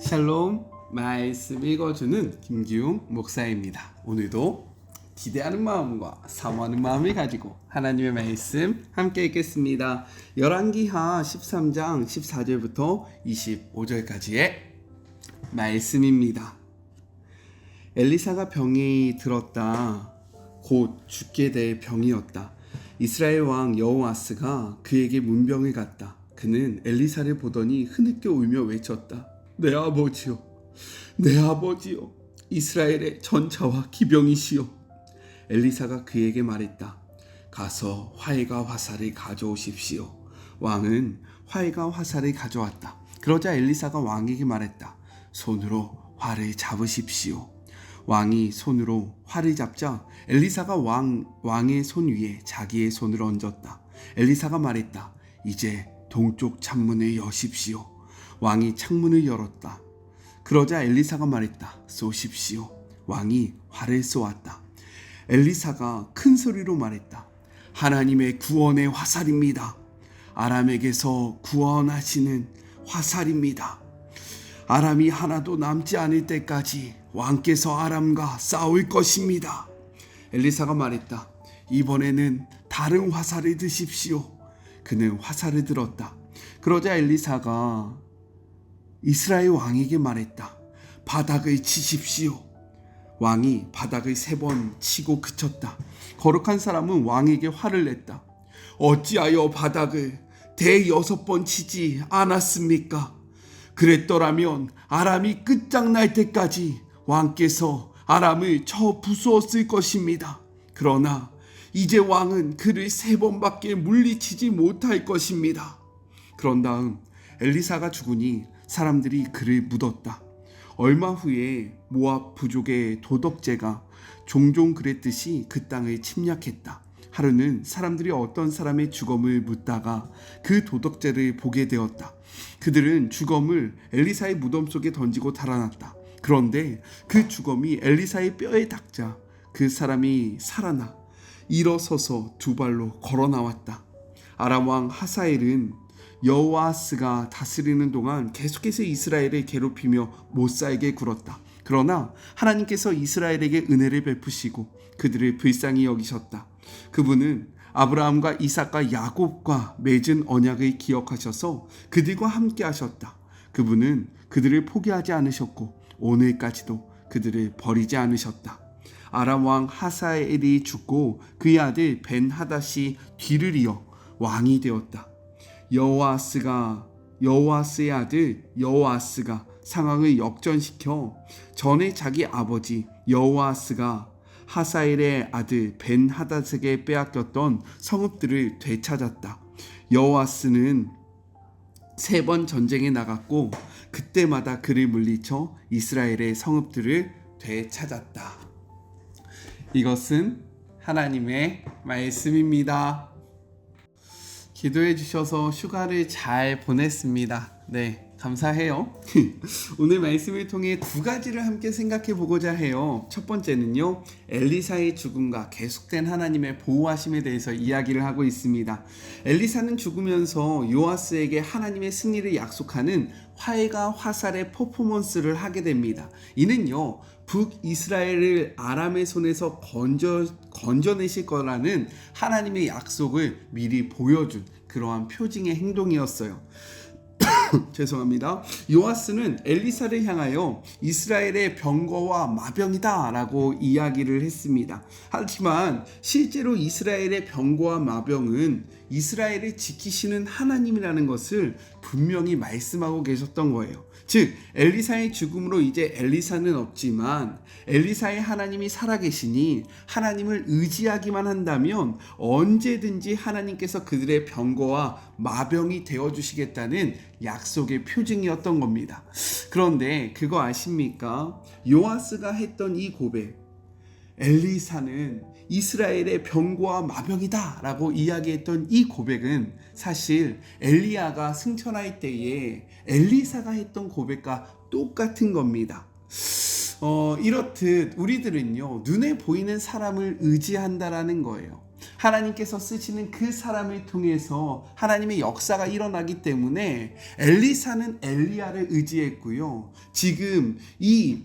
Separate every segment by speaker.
Speaker 1: 샬롬, 말씀 읽어주는 김기웅 목사입니다. 오늘도 기대하는 마음과 사모하는 마음을 가지고 하나님의 말씀 함께 읽겠습니다. 열왕기하 13장 14절부터 25절까지의 말씀입니다. 엘리사가 병이 들었다. 곧 죽게 될 병이었다. 이스라엘 왕 여호아스가 그에게 문병을 갔다. 그는 엘리사를 보더니 흐느껴 울며 외쳤다. 내 아버지요, 내 아버지요, 이스라엘의 전차와 기병이시여. 엘리사가 그에게 말했다. 가서 활과 화살을 가져오십시오. 왕은 활과 화살을 가져왔다. 그러자 엘리사가 왕에게 말했다. 손으로 활을 잡으십시오. 왕이 손으로 활을 잡자 엘리사가 왕의 손 위에 자기의 손을 얹었다. 엘리사가 말했다. 이제 동쪽 창문을 여십시오. 왕이 창문을 열었다. 그러자 엘리사가 말했다. 쏘십시오. 왕이 활을 쏘았다. 엘리사가 큰 소리로 말했다. 하나님의 구원의 화살입니다. 아람에게서 구원하시는 화살입니다. 아람이 하나도 남지 않을 때까지 왕께서 아람과 싸울 것입니다. 엘리사가 말했다. 이번에는 다른 화살을 드십시오. 그는 화살을 들었다. 그러자 엘리사가 이스라엘 왕에게 말했다. 바닥을 치십시오. 왕이 바닥을 3번 치고 그쳤다. 거룩한 사람은 왕에게 화를 냈다. 어찌하여 바닥을 6번 치지 않았습니까? 그랬더라면 아람이 끝장날 때까지 왕께서 아람을 쳐 부수었을 것입니다. 그러나 이제 왕은 그를 3번밖에 물리치지 못할 것입니다. 그런 다음 엘리사가 죽으니 사람들이 그를 묻었다. 얼마 후에 모압 부족의 도덕제가 종종 그랬듯이 그 땅을 침략했다. 하루는 사람들이 어떤 사람의 주검을 묻다가 그 도덕제를 보게 되었다. 그들은 주검을 엘리사의 무덤 속에 던지고 달아났다. 그런데 그 주검이 엘리사의 뼈에 닿자 그 사람이 살아나 일어서서 2발로 걸어 나왔다. 아람 왕 하사엘은 여호아스가 다스리는 동안 계속해서 이스라엘을 괴롭히며 못살게 굴었다. 그러나 하나님께서 이스라엘에게 은혜를 베푸시고 그들을 불쌍히 여기셨다. 그분은 아브라함과 이삭과 야곱과 맺은 언약을 기억하셔서 그들과 함께 하셨다. 그분은 그들을 포기하지 않으셨고 오늘까지도 그들을 버리지 않으셨다. 아람 왕 하사엘이 죽고 그의 아들 벤하닷이 뒤를 이어 왕이 되었다. 여호아스의 아들 여호아스가 상황을 역전시켜 전에 자기 아버지 여호아스가 하사엘의 아들 벤하닷에게 빼앗겼던 성읍들을 되찾았다. 여호아스는 3번 전쟁에 나갔고 그때마다 그를 물리쳐 이스라엘의 성읍들을 되찾았다. 이것은 하나님의 말씀입니다. 기도해 주셔서 휴가를 잘 보냈습니다. 네, 감사해요. 오늘 말씀을 통해 2가지를 함께 생각해 보고자 해요. 첫 번째는요, 엘리사의 죽음과 계속된 하나님의 보호하심에 대해서 이야기를 하고 있습니다. 엘리사는 죽으면서 요아스에게 하나님의 승리를 약속하는 활과 화살의 퍼포먼스를 하게 됩니다. 이는요, 북이스라엘을 아람의 손에서 건져내실 거라는 하나님의 약속을 미리 보여준 그러한 표징의 행동이었어요. 죄송합니다. 요아스는 엘리사를 향하여 이스라엘의 병거와 마병이다 라고 이야기를 했습니다. 하지만 실제로 이스라엘의 병거와 마병은 이스라엘을 지키시는 하나님이라는 것을 분명히 말씀하고 계셨던 거예요. 즉 엘리사의 죽음으로 이제 엘리사는 없지만 엘리사의 하나님이 살아계시니 하나님을 의지하기만 한다면 언제든지 하나님께서 그들의 병거와 마병이 되어주시겠다는 약속의 표징이었던 겁니다. 그런데 그거 아십니까? 요아스가 했던 이 고백, 엘리사는 이스라엘의 병거와 마병이다 라고 이야기했던 이 고백은 사실 엘리야가 승천할 때에 엘리사가 했던 고백과 똑같은 겁니다. 이렇듯 우리들은요, 눈에 보이는 사람을 의지한다라는 거예요. 하나님께서 쓰시는 그 사람을 통해서 하나님의 역사가 일어나기 때문에 엘리사는 엘리야를 의지했고요. 지금 이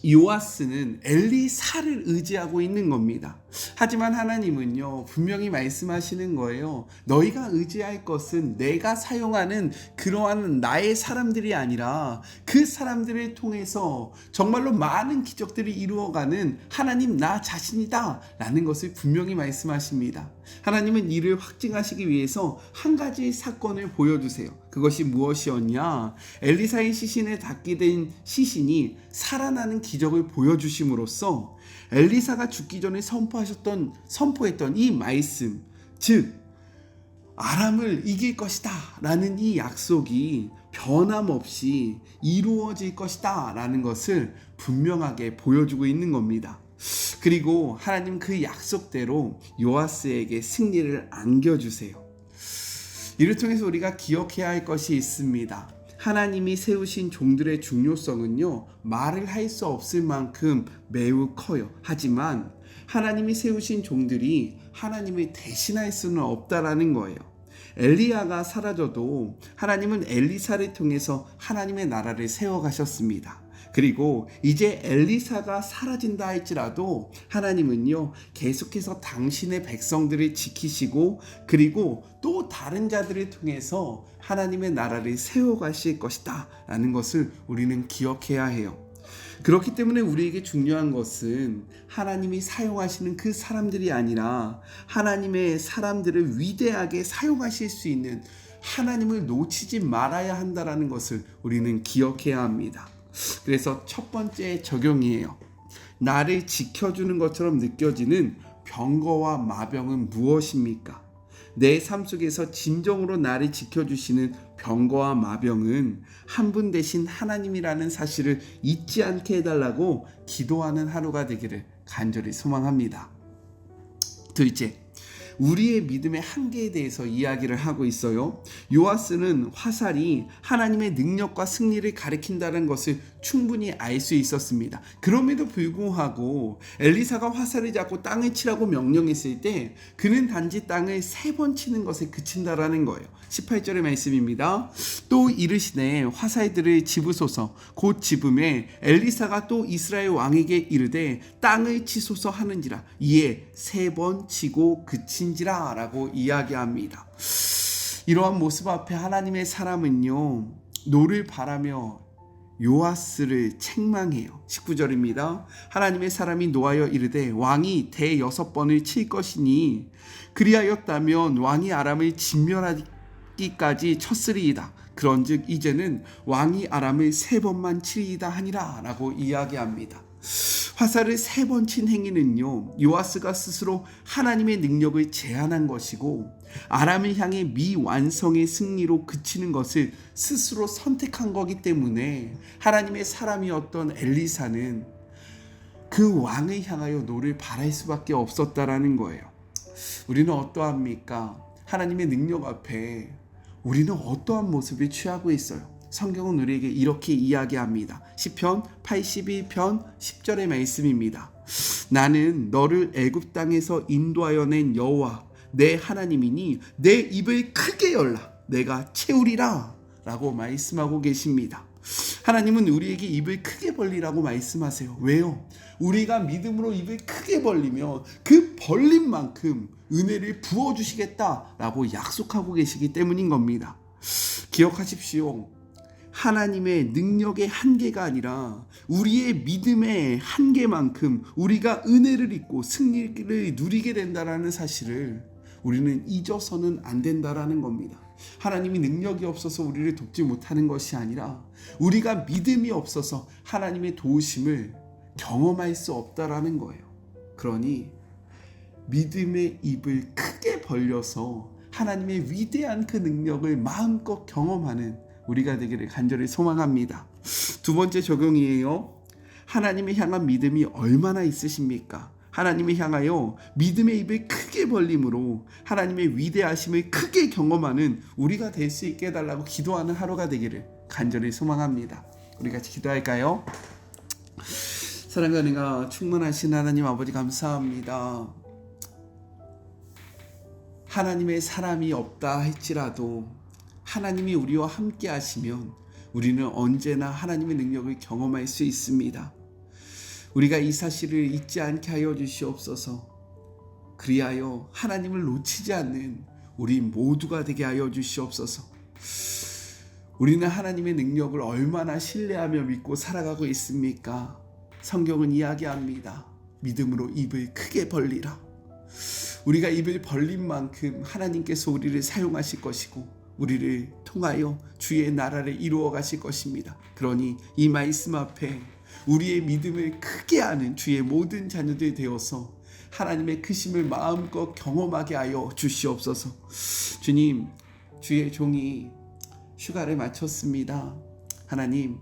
Speaker 1: 요아스는 엘리사를 의지하고 있는 겁니다. 하지만 하나님은요, 분명히 말씀하시는 거예요. 너희가 의지할 것은 내가 사용하는 그러한 나의 사람들이 아니라 그 사람들을 통해서 정말로 많은 기적들이 이루어가는 하나님 나 자신이다 라는 것을 분명히 말씀하십니다. 하나님은 이를 확증하시기 위해서 한 가지 사건을 보여주세요. 그것이 무엇이었냐? 엘리사의 시신에 닿게 된 시신이 살아나는 기적을 보여주심으로써 엘리사가 죽기 전에 선포했던 이 말씀, 즉 아람을 이길 것이다 라는 이 약속이 변함없이 이루어질 것이다 라는 것을 분명하게 보여주고 있는 겁니다. 그리고 하나님 그 약속대로 요아스에게 승리를 안겨주세요. 이를 통해서 우리가 기억해야 할 것이 있습니다. 하나님이 세우신 종들의 중요성은요, 말을 할 수 없을 만큼 매우 커요. 하지만 하나님이 세우신 종들이 하나님을 대신할 수는 없다라는 거예요. 엘리야가 사라져도 하나님은 엘리사를 통해서 하나님의 나라를 세워가셨습니다. 그리고 이제 엘리사가 사라진다 할지라도 하나님은요, 계속해서 당신의 백성들을 지키시고 그리고 또 다른 자들을 통해서 하나님의 나라를 세워가실 것이다 라는 것을 우리는 기억해야 해요. 그렇기 때문에 우리에게 중요한 것은 하나님이 사용하시는 그 사람들이 아니라 하나님의 사람들을 위대하게 사용하실 수 있는 하나님을 놓치지 말아야 한다는 것을 우리는 기억해야 합니다. 그래서 첫 번째 적용이에요. 나를 지켜주는 것처럼 느껴지는 병거와 마병은 무엇입니까? 내 삶 속에서 진정으로 나를 지켜주시는 병거와 마병은 한 분 대신 하나님이라는 사실을 잊지 않게 해달라고 기도하는 하루가 되기를 간절히 소망합니다. 둘째, 우리의 믿음의 한계에 대해서 이야기를 하고 있어요. 요아스는 화살이 하나님의 능력과 승리를 가리킨다는 것을 충분히 알 수 있었습니다. 그럼에도 불구하고 엘리사가 화살을 잡고 땅을 치라고 명령했을 때 그는 단지 땅을 3번 치는 것에 그친다라는 거예요. 18절의 말씀입니다. 또 이르시되 화살들을 집으소서. 곧 집음에 엘리사가 또 이스라엘 왕에게 이르되 땅을 치소서 하는지라. 이에 3번 치고 그친지라 라고 이야기합니다. 이러한 모습 앞에 하나님의 사람은요, 노를 바라며 요아스를 책망해요. 19절입니다. 하나님의 사람이 노하여 이르되 왕이 대 6번을 칠 것이니 그리하였다면 왕이 아람을 진멸하기까지 쳤으리이다. 그런즉 이제는 왕이 아람을 3번만 치리이다 하니라 라고 이야기합니다. 화살을 3번 친 행위는요, 요아스가 스스로 하나님의 능력을 제한한 것이고 아람을 향해 미완성의 승리로 그치는 것을 스스로 선택한 거기 때문에 하나님의 사람이었던 엘리사는 그 왕을 향하여 노를 바랄 수밖에 없었다라는 거예요. 우리는 어떠합니까? 하나님의 능력 앞에 우리는 어떠한 모습을 취하고 있어요? 성경은 우리에게 이렇게 이야기합니다. 시편 81편 10절의 말씀입니다. 나는 너를 애굽 땅에서 인도하여 낸 여호와 내 하나님이니 내 입을 크게 열라 내가 채우리라 라고 말씀하고 계십니다. 하나님은 우리에게 입을 크게 벌리라고 말씀하세요. 왜요? 우리가 믿음으로 입을 크게 벌리며 그 벌린 만큼 은혜를 부어주시겠다라고 약속하고 계시기 때문인 겁니다. 기억하십시오. 하나님의 능력의 한계가 아니라 우리의 믿음의 한계만큼 우리가 은혜를 입고 승리를 누리게 된다는 사실을 우리는 잊어서는 안 된다라는 겁니다. 하나님이 능력이 없어서 우리를 돕지 못하는 것이 아니라 우리가 믿음이 없어서 하나님의 도우심을 경험할 수 없다라는 거예요. 그러니 믿음의 입을 크게 벌려서 하나님의 위대한 그 능력을 마음껏 경험하는 우리가 되기를 간절히 소망합니다. 두 번째 적용이에요. 하나님을 향한 믿음이 얼마나 있으십니까? 하나님을 향하여 믿음의 입을 크게 벌림으로 하나님의 위대하심을 크게 경험하는 우리가 될 수 있게 해달라고 기도하는 하루가 되기를 간절히 소망합니다. 우리 같이 기도할까요? 사랑과 은혜가 충만하신 하나님 아버지 감사합니다. 하나님의 사람이 없다 할지라도 하나님이 우리와 함께 하시면 우리는 언제나 하나님의 능력을 경험할 수 있습니다. 우리가 이 사실을 잊지 않게 하여 주시옵소서. 그리하여 하나님을 놓치지 않는 우리 모두가 되게 하여 주시옵소서. 우리는 하나님의 능력을 얼마나 신뢰하며 믿고 살아가고 있습니까? 성경은 이야기합니다. 믿음으로 입을 크게 벌리라. 우리가 입을 벌린 만큼 하나님께서 우리를 사용하실 것이고 우리를 통하여 주의 나라를 이루어 가실 것입니다. 그러니 이 말씀 앞에 우리의 믿음을 크게 하는 주의 모든 자녀들 되어서 하나님의 크심을 마음껏 경험하게 하여 주시옵소서. 주님, 주의 종이 휴가를 마쳤습니다. 하나님,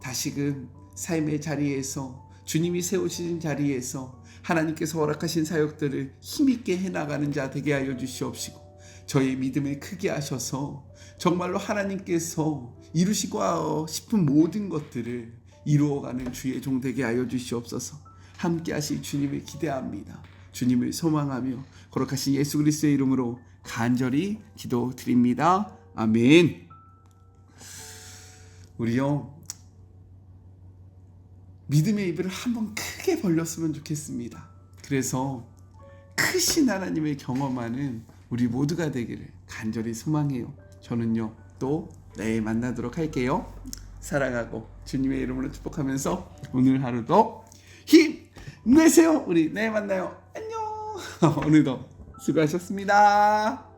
Speaker 1: 다시금 삶의 자리에서 주님이 세우신 자리에서 하나님께서 허락하신 사역들을 힘있게 해나가는 자 되게 하여 주시옵시고 저의 믿음을 크게 하셔서 정말로 하나님께서 이루시고 싶은 모든 것들을 이루어가는 주의 종 되게 하여 주시옵소서. 함께 하실 주님을 기대합니다. 주님을 소망하며 거룩하신 예수 그리스도의 이름으로 간절히 기도드립니다. 아멘. 우리요, 믿음의 입을 한번 크게 벌렸으면 좋겠습니다. 그래서 크신 하나님을 경험하는 우리 모두가 되기를 간절히 소망해요. 저는요, 또 내일 만나도록 할게요. 사랑하고 주님의 이름으로 축복하면서 오늘 하루도 힘내세요. 우리 내일 만나요. 안녕. 오늘도 수고하셨습니다.